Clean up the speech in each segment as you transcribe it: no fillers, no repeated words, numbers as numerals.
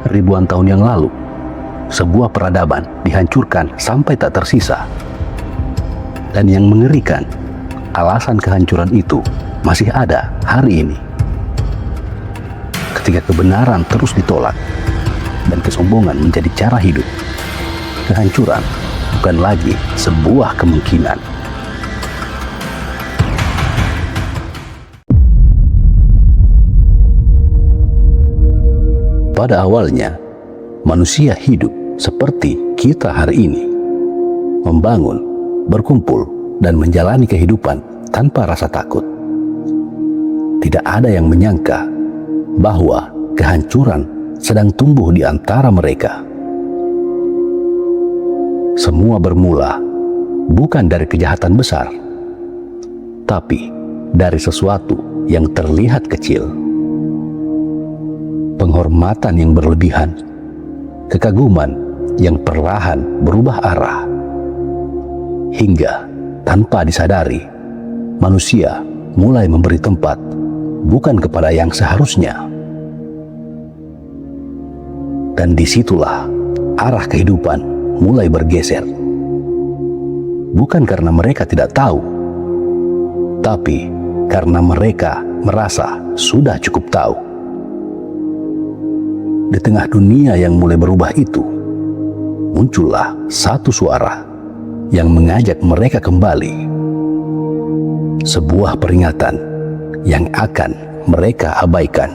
Ribuan tahun yang lalu, sebuah peradaban dihancurkan sampai tak tersisa. Dan yang mengerikan, alasan kehancuran itu masih ada hari ini. Ketika kebenaran terus ditolak dan kesombongan menjadi cara hidup, kehancuran bukan lagi sebuah kemungkinan. Pada awalnya, manusia hidup seperti kita hari ini, membangun, berkumpul, dan menjalani kehidupan tanpa rasa takut. Tidak ada yang menyangka bahwa kehancuran sedang tumbuh di antara mereka. Semua bermula bukan dari kejahatan besar, tapi dari sesuatu yang terlihat kecil. Penghormatan yang berlebihan, kekaguman yang perlahan berubah arah, hingga tanpa disadari, manusia mulai memberi tempat bukan kepada yang seharusnya. Dan disitulah arah kehidupan mulai bergeser. Bukan karena mereka tidak tahu, tapi karena mereka merasa sudah cukup tahu. Di tengah dunia yang mulai berubah itu, muncullah satu suara yang mengajak mereka kembali. Sebuah peringatan yang akan mereka abaikan.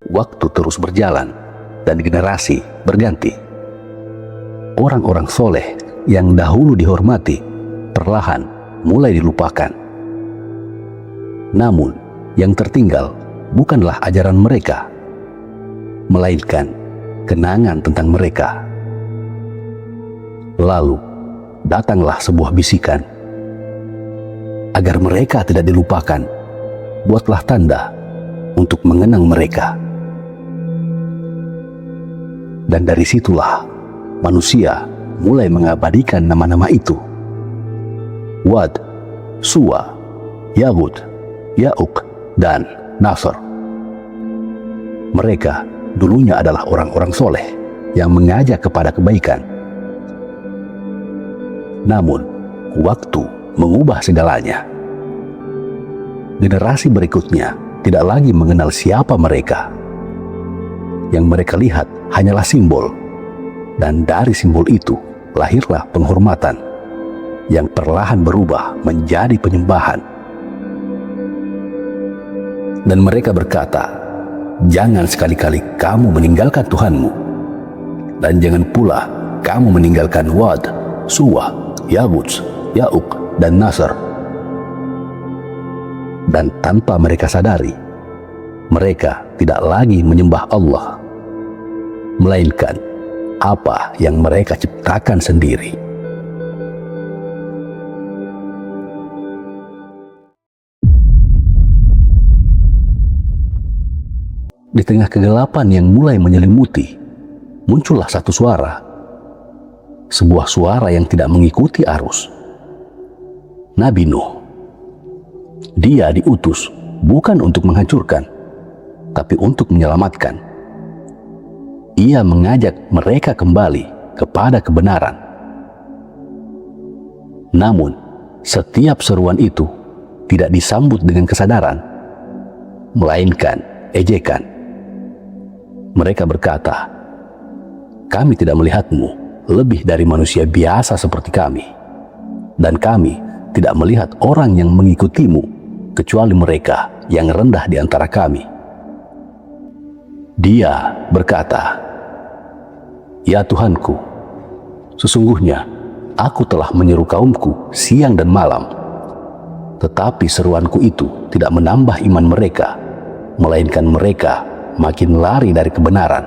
Waktu terus berjalan dan generasi berganti. Orang-orang soleh yang dahulu dihormati perlahan mulai dilupakan. Namun yang tertinggal bukanlah ajaran mereka, melainkan kenangan tentang mereka. Lalu datanglah sebuah bisikan. Agar mereka tidak dilupakan, buatlah tanda untuk mengenang mereka. Dan dari situlah manusia mulai mengabadikan nama-nama itu. Wad, Suwa, Yahud, Ya'uk, dan Nasr. Mereka dulunya adalah orang-orang soleh yang mengajak kepada kebaikan. Namun, waktu mengubah segalanya. Generasi berikutnya tidak lagi mengenal siapa mereka. Yang mereka lihat hanyalah simbol. Dan dari simbol itu lahirlah penghormatan yang perlahan berubah menjadi penyembahan. Dan mereka berkata, "Jangan sekali-kali kamu meninggalkan Tuhanmu, dan jangan pula kamu meninggalkan Wad, Suwa, Yahud, Ya'uk, dan Nasr." Dan tanpa mereka sadari, mereka tidak lagi menyembah Allah, melainkan apa yang mereka ciptakan sendiri. Di tengah kegelapan yang mulai menyelimuti, muncullah satu suara. Sebuah suara yang tidak mengikuti arus. Nabi Nuh. Dia diutus bukan untuk menghancurkan, tapi untuk menyelamatkan. Ia mengajak mereka kembali kepada kebenaran. Namun, setiap seruan itu tidak disambut dengan kesadaran, melainkan ejekan. Mereka berkata, "Kami tidak melihatmu lebih dari manusia biasa seperti kami, dan kami tidak melihat orang yang mengikutimu kecuali mereka yang rendah di antara kami." Dia berkata, "Ya Tuhanku, sesungguhnya aku telah menyeru kaumku siang dan malam, tetapi seruanku itu tidak menambah iman mereka, melainkan mereka makin lari dari kebenaran.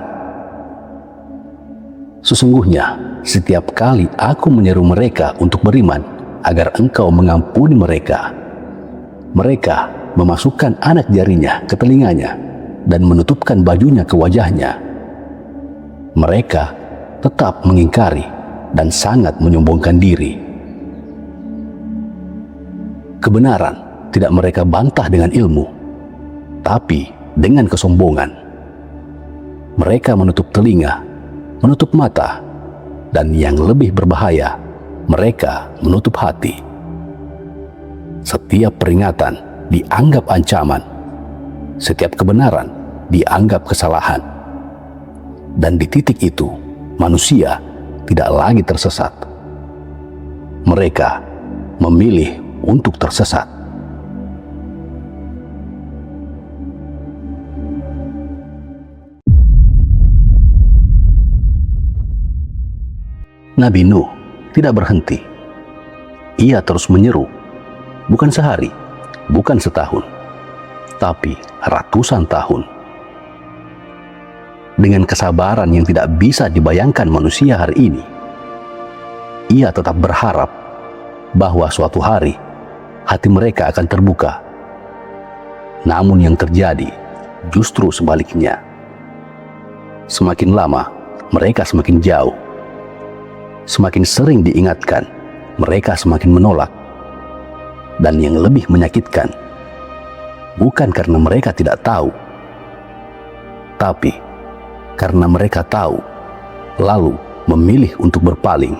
Sesungguhnya setiap kali aku menyeru mereka untuk beriman agar engkau mengampuni mereka, mereka memasukkan anak jarinya ke telinganya dan menutupkan bajunya ke wajahnya. Mereka tetap mengingkari dan sangat menyombongkan diri. Kebenaran tidak mereka bantah dengan ilmu, tapi dengan kesombongan. Mereka menutup telinga, menutup mata, dan yang lebih berbahaya, mereka menutup hati. Setiap peringatan dianggap ancaman, setiap kebenaran dianggap kesalahan. Dan di titik itu, manusia tidak lagi tersesat. Mereka memilih untuk tersesat. Nabi Nuh tidak berhenti. Ia terus menyeru, bukan sehari, bukan setahun, tapi ratusan tahun. Dengan kesabaran yang tidak bisa dibayangkan manusia hari ini, ia tetap berharap bahwa suatu hari hati mereka akan terbuka. Namun yang terjadi justru sebaliknya. Semakin lama, mereka semakin jauh. Semakin sering diingatkan, mereka semakin menolak. Dan yang lebih menyakitkan, bukan karena mereka tidak tahu, tapi karena mereka tahu, lalu memilih untuk berpaling.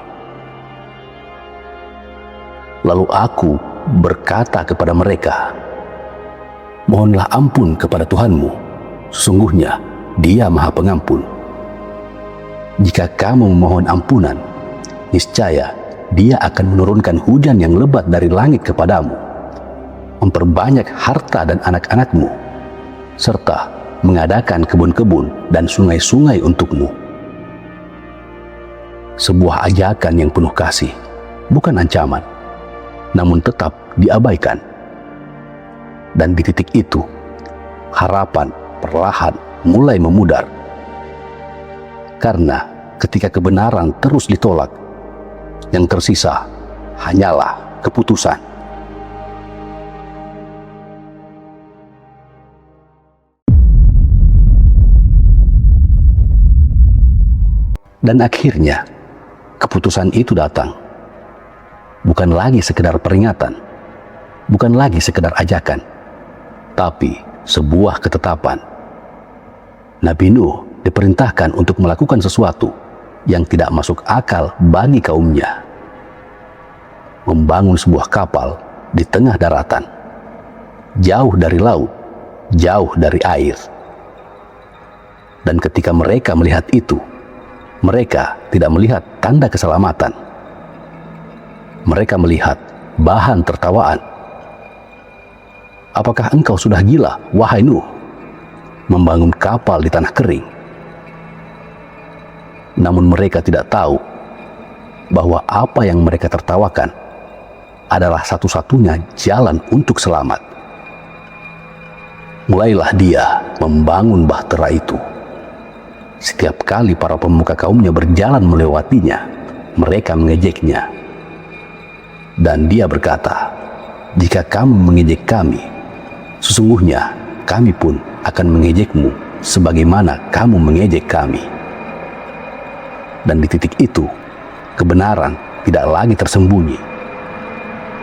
Lalu aku berkata kepada mereka, mohonlah ampun kepada Tuhanmu, sesungguhnya Dia Maha Pengampun. Jika kamu memohon ampunan, niscaya Dia akan menurunkan hujan yang lebat dari langit kepadamu, memperbanyak harta dan anak-anakmu, serta mengadakan kebun-kebun dan sungai-sungai untukmu. Sebuah ajakan yang penuh kasih, bukan ancaman, namun tetap diabaikan. Dan di titik itu, harapan perlahan mulai memudar. Karena ketika kebenaran terus ditolak, yang tersisa hanyalah keputusan. Dan akhirnya, keputusan itu datang. Bukan lagi sekedar peringatan, bukan lagi sekedar ajakan, tapi sebuah ketetapan. Nabi Nuh diperintahkan untuk melakukan sesuatu yang tidak masuk akal bagi kaumnya. Membangun sebuah kapal di tengah daratan, jauh dari laut, jauh dari air. Dan ketika mereka melihat itu, mereka tidak melihat tanda keselamatan. Mereka melihat bahan tertawaan. Apakah engkau sudah gila, wahai Nuh, membangun kapal di tanah kering? Namun mereka tidak tahu bahwa apa yang mereka tertawakan adalah satu-satunya jalan untuk selamat. Mulailah dia membangun bahtera itu. Setiap kali para pemuka kaumnya berjalan melewatinya, mereka mengejeknya. Dan dia berkata, jika kamu mengejek kami, sesungguhnya kami pun akan mengejekmu sebagaimana kamu mengejek kami. Dan di titik itu, kebenaran tidak lagi tersembunyi.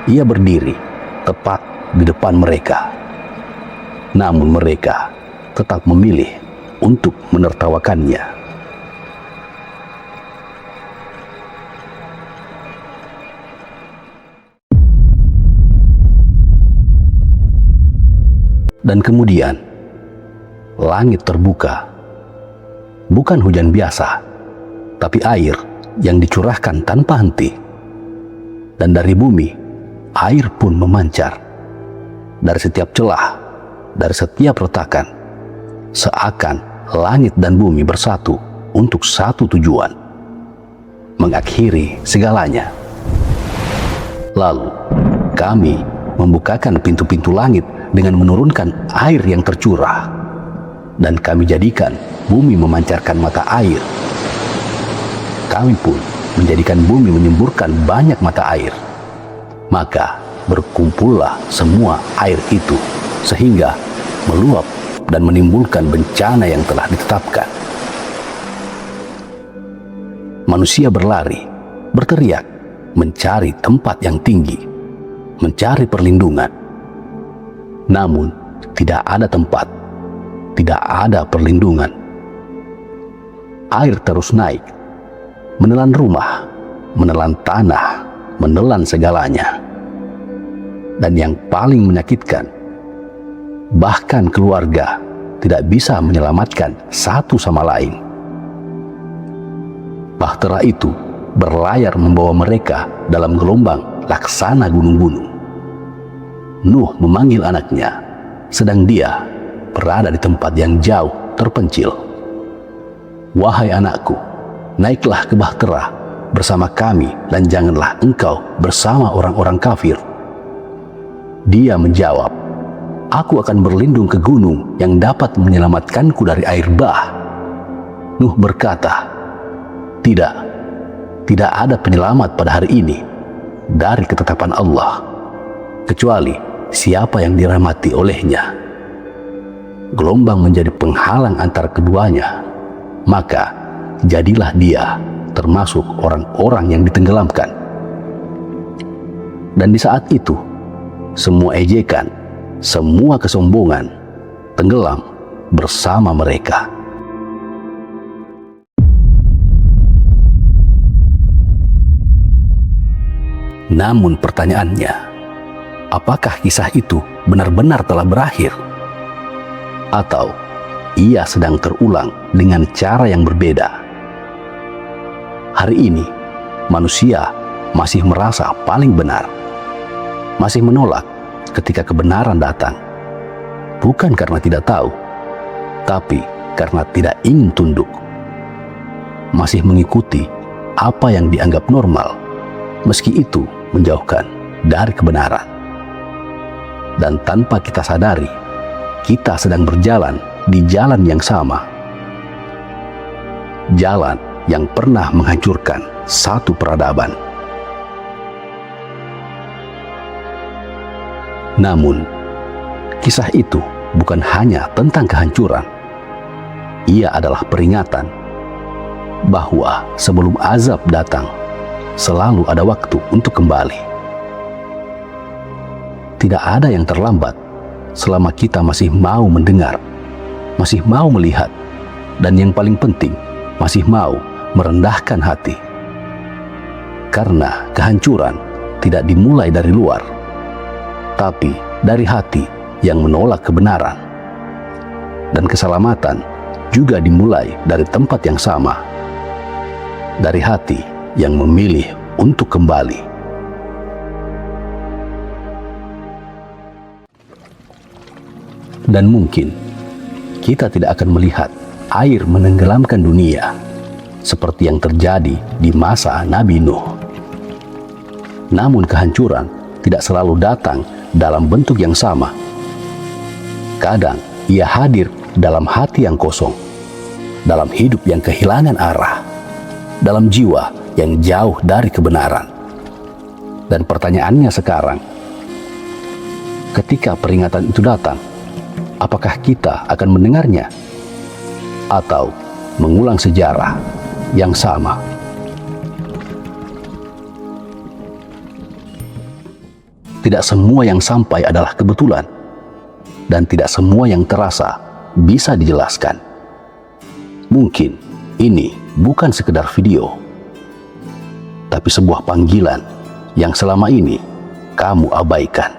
Ia berdiri tepat di depan mereka. Namun mereka tetap memilih untuk menertawakannya. Dan kemudian, langit terbuka. Bukan hujan biasa, tapi air yang dicurahkan tanpa henti. Dan dari bumi, air pun memancar. Dari setiap celah, dari setiap retakan, seakan langit dan bumi bersatu untuk satu tujuan, mengakhiri segalanya. Lalu kami membukakan pintu-pintu langit dengan menurunkan air yang tercurah, dan kami jadikan bumi memancarkan mata air. Kami pun menjadikan bumi menyemburkan banyak mata air. Maka berkumpullah semua air itu, sehingga meluap dan menimbulkan bencana yang telah ditetapkan. Manusia berlari, berteriak, mencari tempat yang tinggi. mencari perlindungan. Namun, tidak ada tempat, tidak ada perlindungan. Air terus naik, menelan rumah, menelan tanah, menelan segalanya. Dan yang paling menyakitkan, bahkan keluarga tidak bisa menyelamatkan satu sama lain. Bahtera itu berlayar membawa mereka dalam gelombang laksana gunung-gunung. Nuh memanggil anaknya, sedang dia berada di tempat yang jauh terpencil. Wahai anakku, naiklah ke bahtera bersama kami dan janganlah engkau bersama orang-orang kafir. Dia menjawab, aku akan berlindung ke gunung yang dapat menyelamatkanku dari air bah. Nuh berkata, tidak ada penyelamat pada hari ini dari ketetapan Allah, kecuali siapa yang dirahmati olehnya. Gelombang menjadi penghalang antara keduanya, maka jadilah dia termasuk orang-orang yang ditenggelamkan. Dan di saat itu, semua ejekan, semua kesombongan tenggelam bersama mereka. Namun pertanyaannya, apakah kisah itu benar-benar telah berakhir? Atau ia sedang terulang dengan cara yang berbeda? Hari ini, manusia masih merasa paling benar, masih menolak ketika kebenaran datang, bukan karena tidak tahu, tapi karena tidak ingin tunduk. Masih mengikuti apa yang dianggap normal, meski itu menjauhkan dari kebenaran. Dan tanpa kita sadari, kita sedang berjalan di jalan yang sama. Jalan yang pernah menghancurkan satu peradaban. Namun, kisah itu bukan hanya tentang kehancuran. Ia adalah peringatan bahwa sebelum azab datang, selalu ada waktu untuk kembali. Tidak ada yang terlambat selama kita masih mau mendengar, masih mau melihat, dan yang paling penting, masih mau merendahkan hati. Karena kehancuran tidak dimulai dari luar, tapi dari hati yang menolak kebenaran. Dan keselamatan juga dimulai dari tempat yang sama, dari hati yang memilih untuk kembali. Dan mungkin kita tidak akan melihat air menenggelamkan dunia seperti yang terjadi di masa Nabi Nuh. Namun kehancuran tidak selalu datang dalam bentuk yang sama. Kadang ia hadir dalam hati yang kosong, dalam hidup yang kehilangan arah, dalam jiwa yang jauh dari kebenaran. Dan pertanyaannya sekarang, ketika peringatan itu datang, apakah kita akan mendengarnya atau mengulang sejarah yang sama? Tidak semua yang sampai adalah kebetulan, dan tidak semua yang terasa bisa dijelaskan. Mungkin ini bukan sekedar video, tapi sebuah panggilan yang selama ini kamu abaikan.